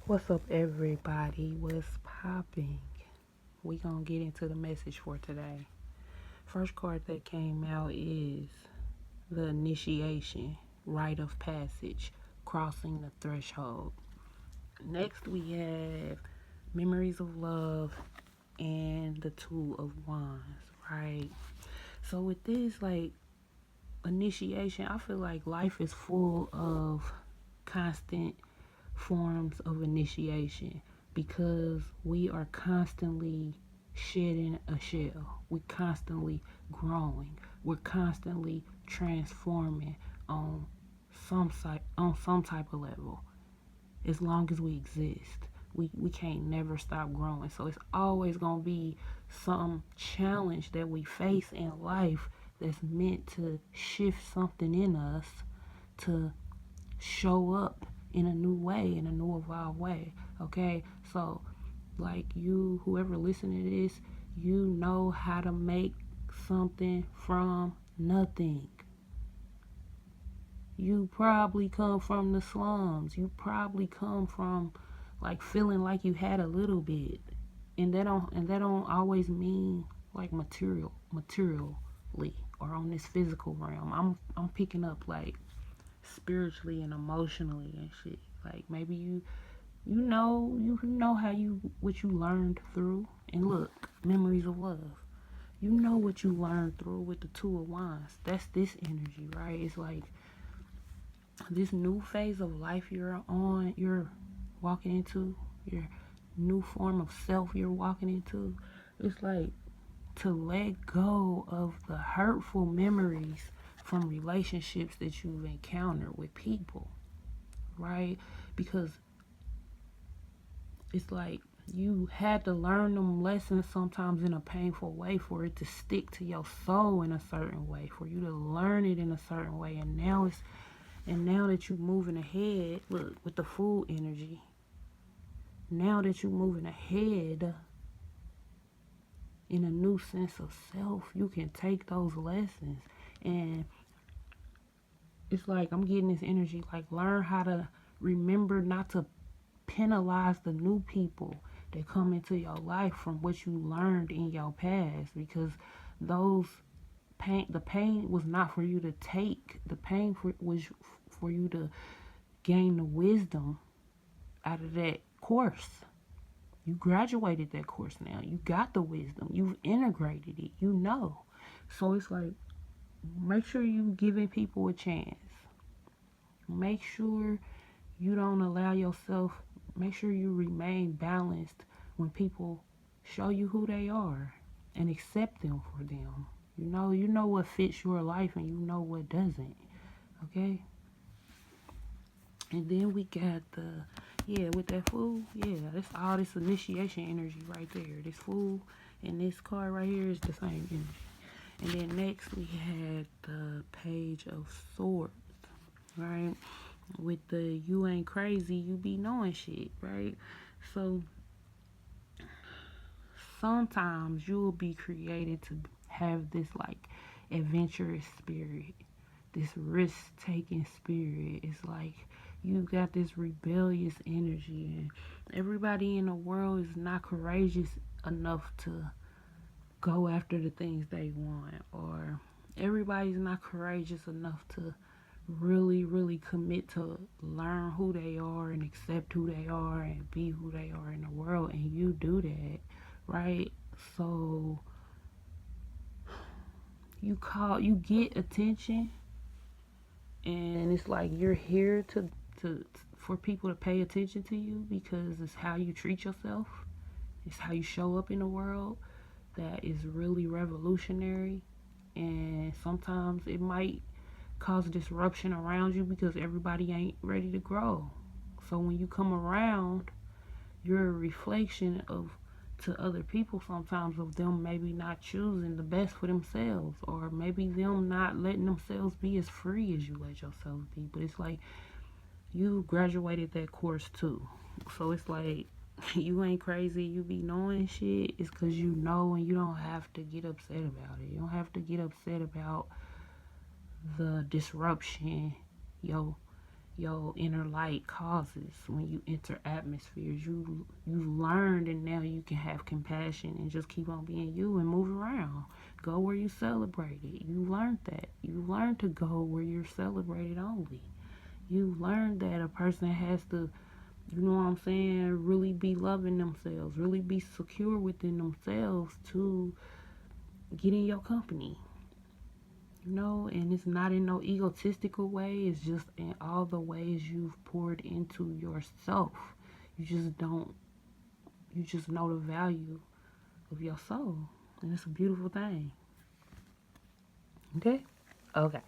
What's up, everybody? What's popping? We gonna get into the message for today. First card that came out is the initiation, rite of passage, crossing the threshold. Next, we have memories of love and the two of wands, right? So with this, like, initiation, I feel like life is full of constant forms of initiation because we are constantly shedding a shell. We're constantly growing. We're constantly transforming on some type of level. As long as we exist, we can't never stop growing. So it's always gonna be some challenge that we face in life that's meant to shift something in us to show up in a new way, in a new evolved way. Okay, so like you, whoever listening to this, you know how to make something from nothing. You probably come from the slums. You probably come from like feeling like you had a little bit, and that don't always mean like materially or on this physical realm. I'm picking up like spiritually and emotionally and shit. Like maybe you know how you what you learned through. And look, memories of love. You know what you learned through with the two of wands. That's this energy, right? It's like this new phase of life you're walking into, your new form of self you're walking into. It's like to let go of the hurtful memories from relationships that you've encountered with people, right? Because it's like you had to learn them lessons sometimes in a painful way for it to stick to your soul in a certain way, for you to learn it in a certain way. And now that you're moving ahead, look, with the Fool energy, now that you're moving ahead in a new sense of self, you can take those lessons. And it's like I'm getting this energy, like learn how to remember not to penalize the new people that come into your life from what you learned in your past, because those the pain was not for you to take. The pain was for you to gain the wisdom out of that course. You graduated that course now. You got the wisdom. You've integrated it. You know. So it's like, make sure you giving people a chance. Make sure you don't allow yourself, make sure you remain balanced when people show you who they are and accept them for them. You know what fits your life and you know what doesn't. Okay? And then we got with that Fool, that's all this initiation energy right there. This Fool and this card right here is the same energy. And then next we had the Page of Swords, right? With the you ain't crazy, you be knowing shit, right? So sometimes you will be created to have this like adventurous spirit, this risk taking spirit. It's like you got this rebellious energy, and everybody in the world is not courageous enough to go after the things they want, or everybody's not courageous enough to really commit to learn who they are and accept who they are and be who they are in the world. And you do that, right? So you get attention, and it's like you're here to for people to pay attention to you because it's how you treat yourself, it's how you show up in the world that is really revolutionary. And sometimes it might cause disruption around you because everybody ain't ready to grow. So when you come around, you're a reflection of to other people sometimes of them maybe not choosing the best for themselves, or maybe them not letting themselves be as free as you let yourself be. But it's like you graduated that course too. So it's like you ain't crazy, you be knowing shit. It's because you know, and you don't have to get upset about it. You don't have to get upset about the disruption yo your inner light causes when you enter atmospheres. You learned, and now you can have compassion and just keep on being you and move around. Go where you celebrated. You learned that. You learned to go where you're celebrated only. You learned that a person has to, you know what I'm saying, really be loving themselves, really be secure within themselves to get in your company. And it's not in no egotistical way. It's just in all the ways you've poured into yourself. You just know the value of your soul. And it's a beautiful thing. Okay? Okay.